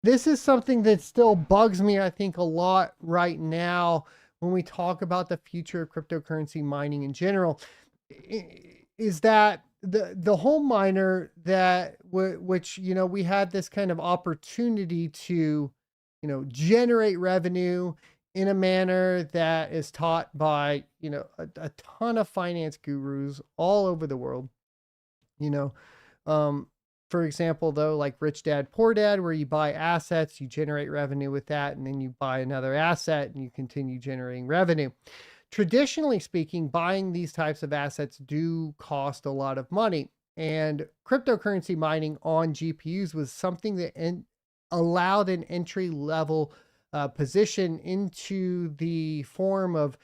this is something that still bugs me, I think, a lot right now when we talk about the future of cryptocurrency mining in general, is that the whole miner that which we had this kind of opportunity to generate revenue in a manner that is taught by a ton of finance gurus all over the world. you know um for example, though, like Rich Dad Poor Dad, where you buy assets, you generate revenue with that, and then you buy another asset and you continue generating revenue. Traditionally speaking, buying these types of assets do cost a lot of money, and cryptocurrency mining on GPUs was something that allowed an entry level position into the form of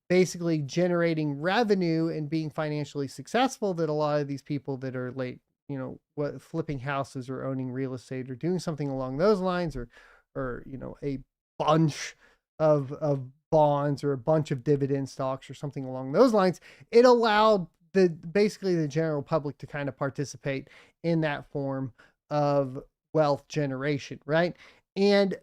basically generating revenue and being financially successful, that a lot of these people that are late, what, flipping houses or owning real estate or doing something along those lines, or a bunch of bonds or a bunch of dividend stocks or something along those lines, it allowed basically the general public to kind of participate in that form of wealth generation, right? And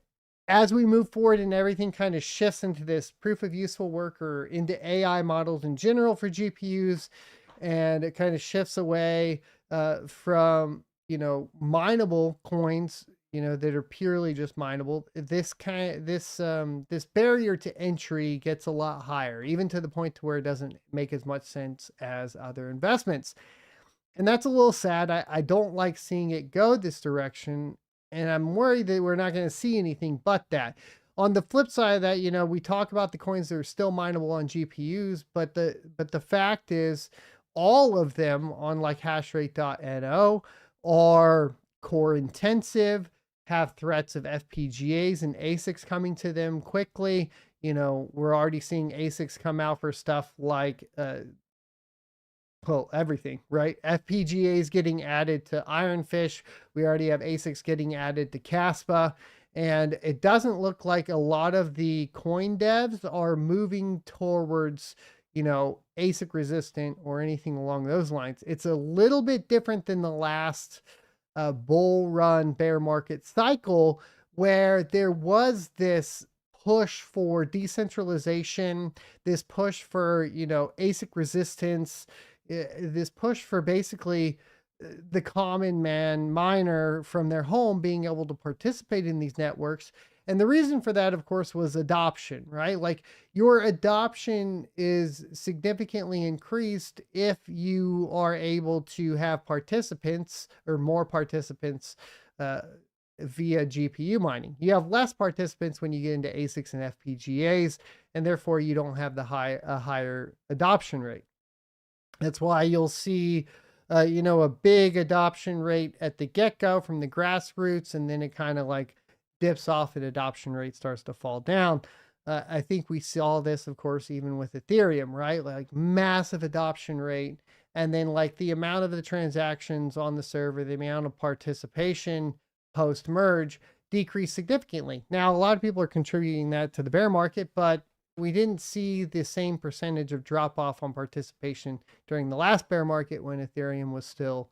as we move forward and everything kind of shifts into this proof of useful work or into AI models in general for GPUs, and it kind of shifts away from mineable coins, that are purely just mineable, this barrier to entry gets a lot higher, even to the point to where it doesn't make as much sense as other investments. And that's a little sad. I don't like seeing it go this direction, and I'm worried that we're not going to see anything but that. On the flip side of that, we talk about the coins that are still mineable on GPUs, but the fact is, all of them on like hashrate.no are core intensive, have threats of FPGAs and ASICs coming to them quickly. We're already seeing ASICs come out for stuff like well, everything, right? FPGAs getting added to Ironfish. We already have ASICs getting added to Caspa. And it doesn't look like a lot of the coin devs are moving towards, ASIC resistant or anything along those lines. It's a little bit different than the last bull run bear market cycle, where there was this push for decentralization, this push for, ASIC resistance, this push for basically the common man miner from their home being able to participate in these networks. And the reason for that, of course, was adoption, right? Like, your adoption is significantly increased if you are able to have participants or more participants via GPU mining. You have less participants when you get into ASICs and FPGAs, and therefore you don't have a higher adoption rate. That's why you'll see, a big adoption rate at the get go from the grassroots, and then it kind of like dips off and adoption rate starts to fall down. I think we saw this, of course, even with Ethereum, right? Like, massive adoption rate. And then, like, the amount of the transactions on the server, the amount of participation post merge decreased significantly. Now, a lot of people are contributing that to the bear market, but we didn't see the same percentage of drop off on participation during the last bear market when Ethereum was still,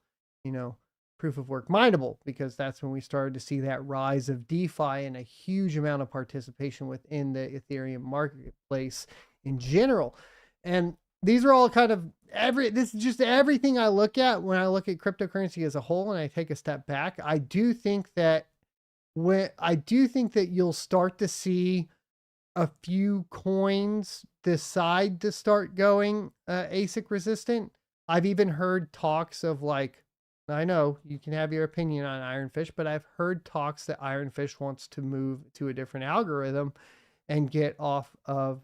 proof of work mineable, because that's when we started to see that rise of DeFi and a huge amount of participation within the Ethereum marketplace in general. And these are all kind of this is just everything I look at when I look at cryptocurrency as a whole, and I take a step back. I do think that you'll start to see a few coins decide to start going ASIC resistant. I've even heard talks of, like, I know you can have your opinion on Ironfish, but I've heard talks that Ironfish wants to move to a different algorithm and get off of,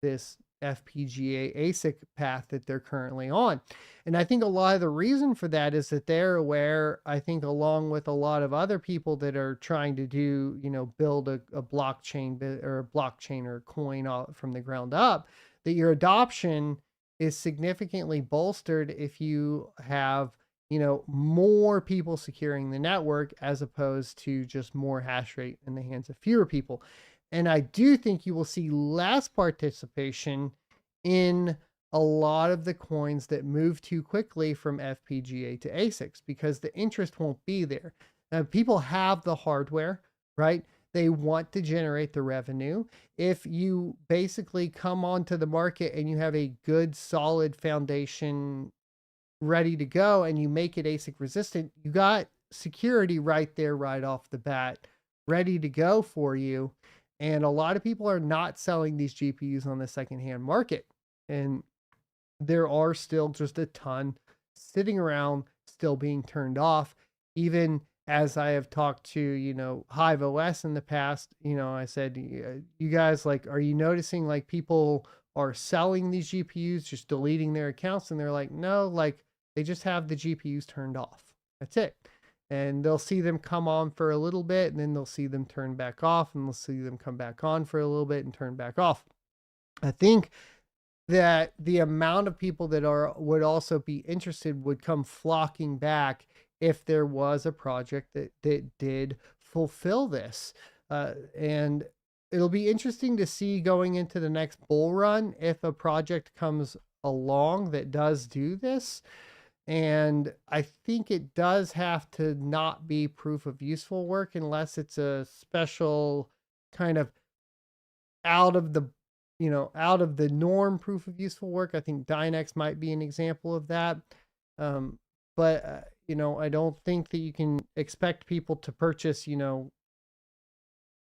this FPGA ASIC path that they're currently on. And I think a lot of the reason for that is that they're aware, I think, along with a lot of other people that are trying to do, build a blockchain or coin from the ground up, that your adoption is significantly bolstered if you have, more people securing the network, as opposed to just more hash rate in the hands of fewer people. And I do think you will see less participation in a lot of the coins that move too quickly from FPGA to ASICs, because the interest won't be there. People have the hardware, right? They want to generate the revenue. If you basically come onto the market and you have a good, solid foundation ready to go and you make it ASIC resistant, you got security right there, right off the bat, ready to go for you. And a lot of people are not selling these GPUs on the secondhand market. And there are still just a ton sitting around, still being turned off. Even as I have talked to, Hive OS in the past, I said, you guys, like, are you noticing like people are selling these GPUs, just deleting their accounts? And they're like, no, like they just have the GPUs turned off. That's it. And they'll see them come on for a little bit, and then they'll see them turn back off, and they'll see them come back on for a little bit and turn back off. I think that the amount of people that would also be interested would come flocking back if there was a project that did fulfill this. And it'll be interesting to see going into the next bull run if a project comes along that does do this. And I think it does have to not be proof of useful work unless it's a special kind of out of the norm proof of useful work. I think Dynex might be an example of that. But I don't think that you can expect people to purchase,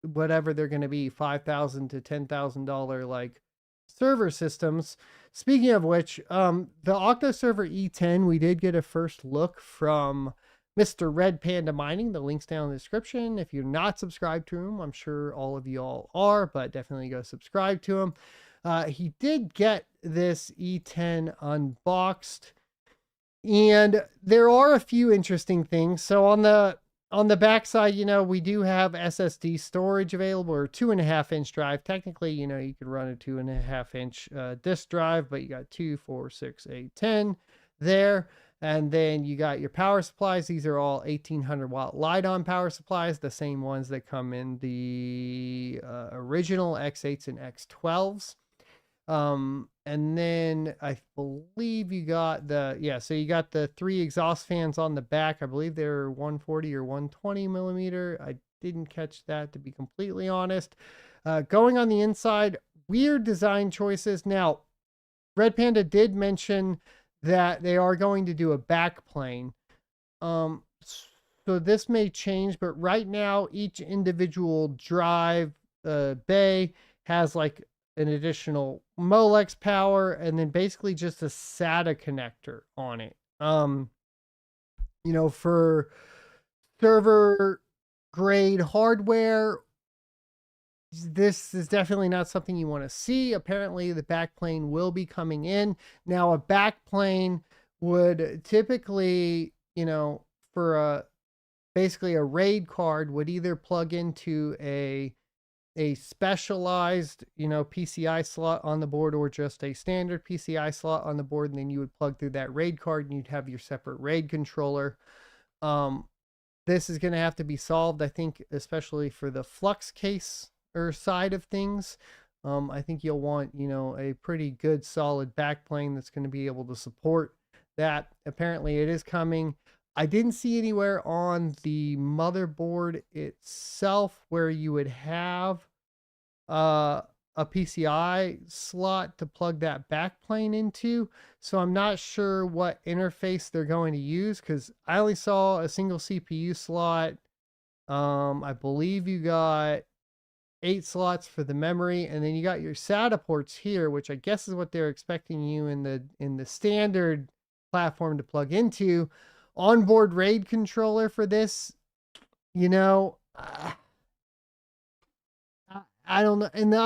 whatever they're going to be, $5,000 to $10,000 like server systems. Speaking of which, the Octa server E10, we did get a first look from Mr. Red Panda Mining. The link's down in the description. If you're not subscribed to him, I'm sure all of you all are, but definitely go subscribe to him. He did get this E10 unboxed, and there are a few interesting things. So on the backside, we do have SSD storage available, or 2.5-inch drive. Technically, you could run a 2.5-inch disk drive, but you got 2, 4, 6, 8, 10 there. And then you got your power supplies. These are all 1800 watt Lite-On power supplies, the same ones that come in the original X8s and X12s. And then I believe you got so you got the 3 exhaust fans on the back. I believe they're 140 or 120 millimeter. I didn't catch that, to be completely honest. Going on the inside, weird design choices. Now, Red Panda did mention that they are going to do a back plane. So this may change, but right now each individual drive bay has like an additional Molex power, and then basically just a SATA connector on it. For server grade hardware, this is definitely not something you want to see. Apparently the backplane will be coming in. Now, a backplane would typically, for basically a RAID card, would either plug into a specialized, PCI slot on the board, or just a standard PCI slot on the board, and then you would plug through that RAID card and you'd have your separate RAID controller. This is going to have to be solved, I think, especially for the flux case or side of things. I think you'll want, a pretty good solid backplane that's going to be able to support that. Apparently it is coming. I didn't see anywhere on the motherboard itself where you would have a PCI slot to plug that backplane into. So I'm not sure what interface they're going to use, because I only saw a single CPU slot. I believe you got 8 slots for the memory, and then you got your SATA ports here, which I guess is what they're expecting you in the standard platform to plug into. Onboard RAID controller for this, I don't know. And the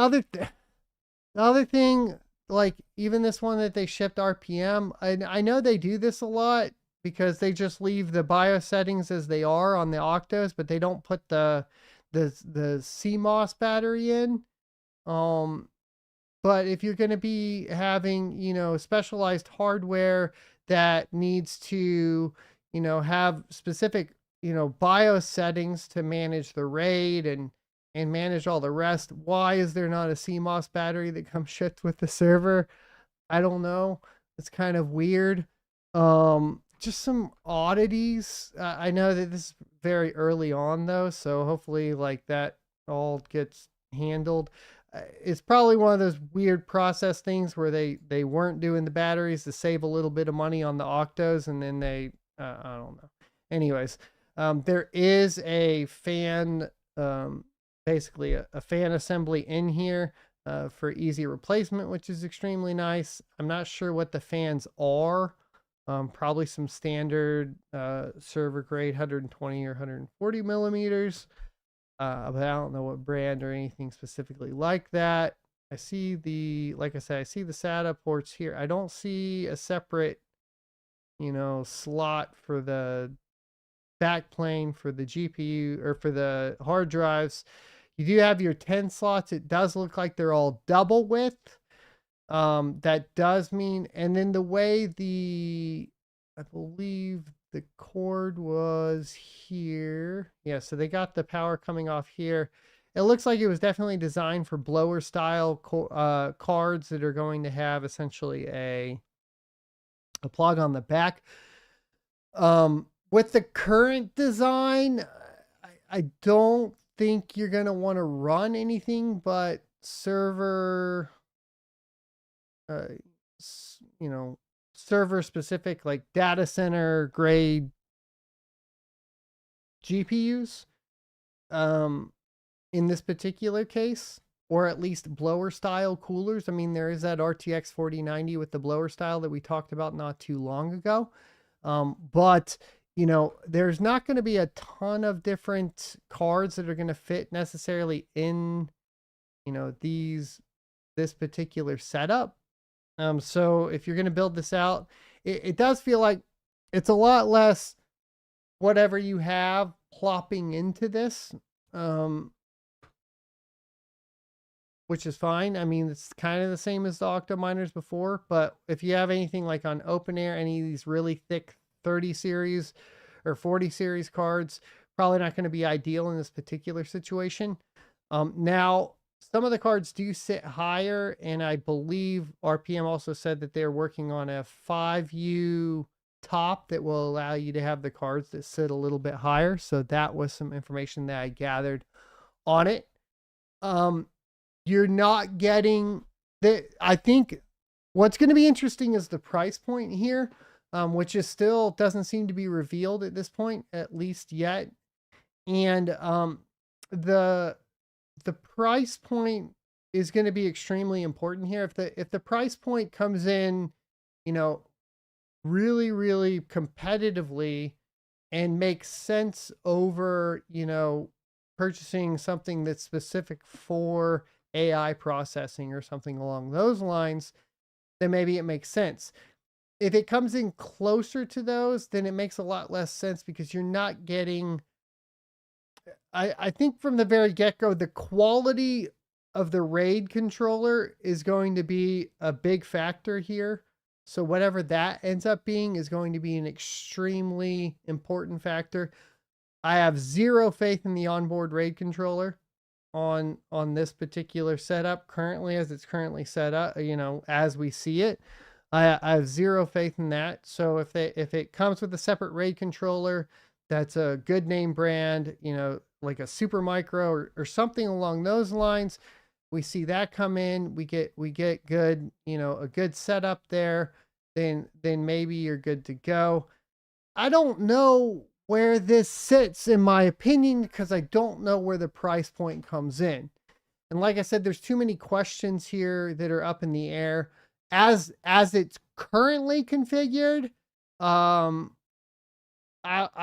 other thing, like even this one that they shipped RPM, I know they do this a lot because they just leave the BIOS settings as they are on the Octas, but they don't put the CMOS battery in. But if you're going to be having, specialized hardware that needs to, have specific, BIOS settings to manage the RAID and manage all the rest, why is there not a CMOS battery that comes shipped with the server? I don't know. It's kind of weird. just some oddities. I know that this is very early on though, so hopefully like that all gets handled. It's probably one of those weird process things where they weren't doing the batteries to save a little bit of money on the Octos, and then they I don't know. Anyways, there is a fan, basically a fan assembly in here for easy replacement, which is extremely nice. I'm not sure what the fans are. Probably some standard server grade 120 or 140 millimeters. But I don't know what brand or anything specifically like that. I see like I said, I see the SATA ports here. I don't see a separate, slot for the backplane for the GPU or for the hard drives. You do have your 10 slots. It does look like they're all double width. That does mean, and then the way I believe the cord was here. Yeah, so they got the power coming off here. It looks like it was definitely designed for blower style cards that are going to have essentially a plug on the back. With the current design, I don't think you're going to want to run anything but server, server specific, like data center grade GPUs, in this particular case, or at least blower style coolers. I mean, there is that RTX 4090 with the blower style that we talked about not too long ago. But there's not going to be a ton of different cards that are going to fit necessarily in, this particular setup. So if you're going to build this out, it does feel like it's a lot less whatever you have plopping into this, which is fine. I mean, it's kind of the same as the Octa miners before, but if you have anything like on OpenAir, any of these really thick 30 series or 40 series cards, probably not going to be ideal in this particular situation. Now, some of the cards do sit higher, and I believe RPM also said that they're working on a 5U top that will allow you to have the cards that sit a little bit higher. So that was some information that I gathered on it. You're not getting that. I think what's going to be interesting is the price point here, which is still doesn't seem to be revealed at this point, at least yet. And the price point is going to be extremely important here. If the price point comes in, really, really competitively and makes sense over, purchasing something that's specific for AI processing or something along those lines, then maybe it makes sense. If it comes in closer to those, then it makes a lot less sense because you're not getting, I think from the very get-go, the quality of the RAID controller is going to be a big factor here. So whatever that ends up being is going to be an extremely important factor. I have zero faith in the onboard RAID controller on this particular setup currently, as it's currently set up, as we see it. I have zero faith in that. So if it comes with a separate RAID controller, that's a good name brand, like a Super Micro or something along those lines, we see that come in, we get good, a good setup there, then maybe you're good to go. I don't know where this sits in my opinion, because I don't know where the price point comes in. And like I said, there's too many questions here that are up in the air. As it's currently configured, I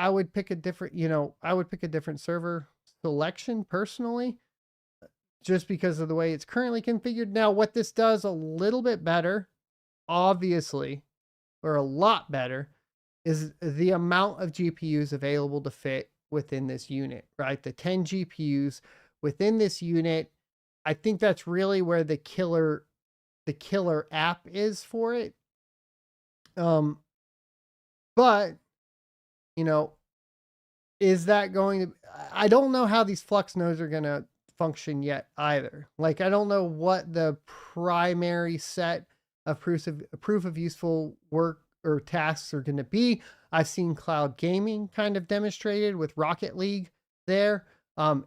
would pick a different, I would pick a different server selection personally, just because of the way it's currently configured. Now, what this does a little bit better, obviously, or a lot better, is the amount of GPUs available to fit within this unit, right? The 10 GPUs within this unit. I think that's really where the killer app is for it. But, is that going to, I don't know how these flux nodes are going to function yet either. Like, I don't know what the primary set of proof of useful work or tasks are going to be. I've seen cloud gaming kind of demonstrated with Rocket League there.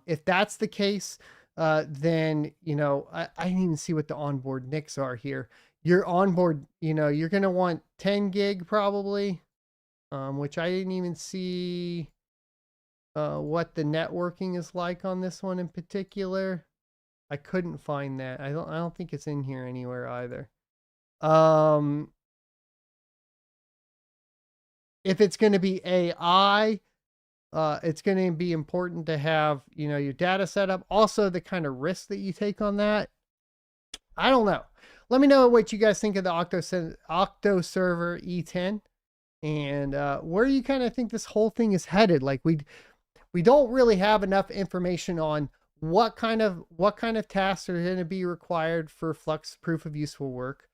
If that's the case, then, I didn't even see what the onboard NICs are here. Your onboard, you're going to want 10 gig probably, which I didn't even see what the networking is like on this one in particular. I couldn't find that. I don't think it's in here anywhere either. If it's going to be AI, it's going to be important to have, your data set up. Also, the kind of risk that you take on that. I don't know. Let me know what you guys think of the Octa server E10 and where you kind of think this whole thing is headed. Like we don't really have enough information on what kind of tasks are going to be required for Flux proof of useful work.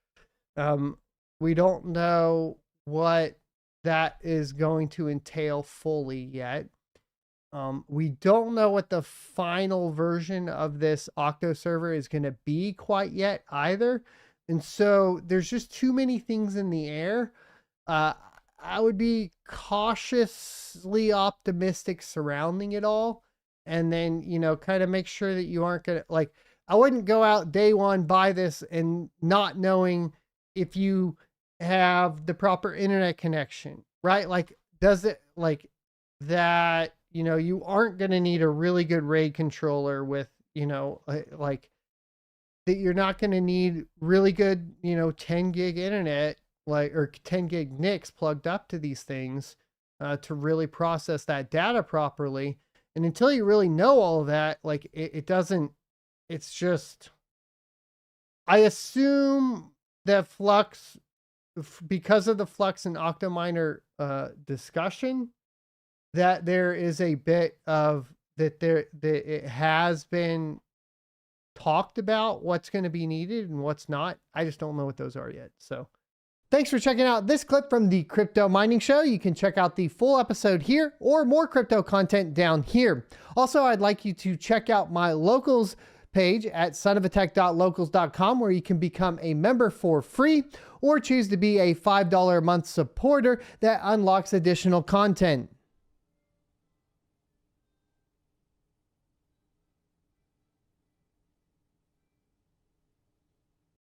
We don't know what that is going to entail fully yet. We don't know what the final version of this Octa server is going to be quite yet either. And so there's just too many things in the air. I would be cautiously optimistic surrounding it all. And then, kind of make sure that you aren't going to, I wouldn't go out day one, buy this and not knowing if you have the proper internet connection, right? Does it that, you aren't going to need a really good RAID controller with, that you're not going to need really good, 10 gig internet, or 10 gig NICs plugged up to these things to really process that data properly. And until you really know all of that, it doesn't, it's just, I assume that Flux, because of the Flux and Octominer discussion, that there is a bit of that it has been talked about what's going to be needed and what's not. I just don't know what those are yet. So thanks for checking out this clip from the Crypto Mining Show. You can check out the full episode here or more crypto content down here. Also, I'd like you to check out my locals page at sonofatech.locals.com, where you can become a member for free or choose to be a $5 a month supporter that unlocks additional content.